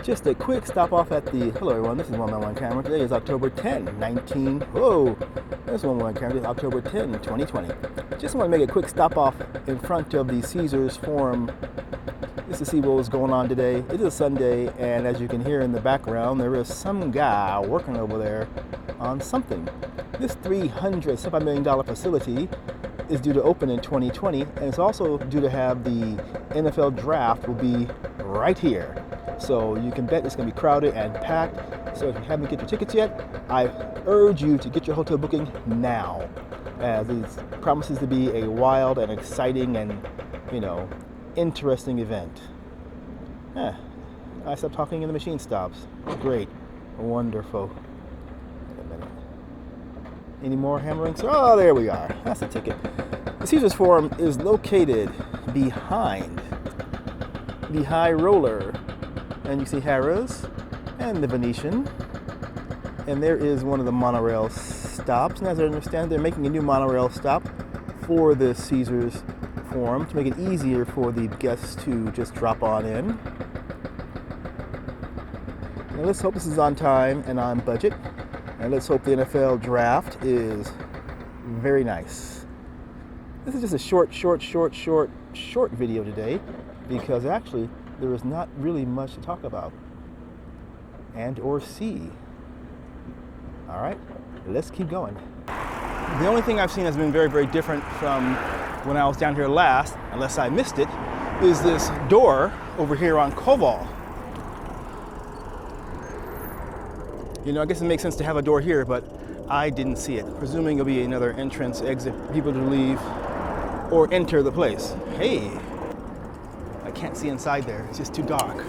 Just a quick stop off at the, hello everyone, this is One by One Camera. Today is October 10, this is One by One Camera, October 10, 2020. Just want to make a quick stop off in front of the Caesars Forum just to see what was going on today. It is a Sunday, and as you can hear in the background, there is some guy working over there on something. This $375 million facility is due to open in 2020, and it's also due to have the NFL draft will be right here. So you can bet it's going to be crowded and packed. So if you haven't get your tickets yet, I urge you to get your hotel booking now, as it promises to be a wild and exciting and, interesting event. I stopped talking and the machine stops. Great. Wonderful. Wait a minute. Any more hammering? Oh, there we are. That's the ticket. The Caesars Forum is located behind the High Roller. And you see Harrah's and the Venetian. And there is one of the monorail stops. And as I understand, they're making a new monorail stop for the Caesars Forum to make it easier for the guests to just drop on in. Now let's hope this is on time and on budget. And let's hope the NFL draft is very nice. This is just a short video today, because actually there is not really much to talk about and or see. All right, let's keep going. The only thing I've seen has been very, very different from when I was down here last, unless I missed it, is this door over here on Koval. I guess it makes sense to have a door here, but I didn't see it. Presuming it'll be another entrance, exit, for people to leave or enter the place. Hey, I can't see inside there, it's just too dark.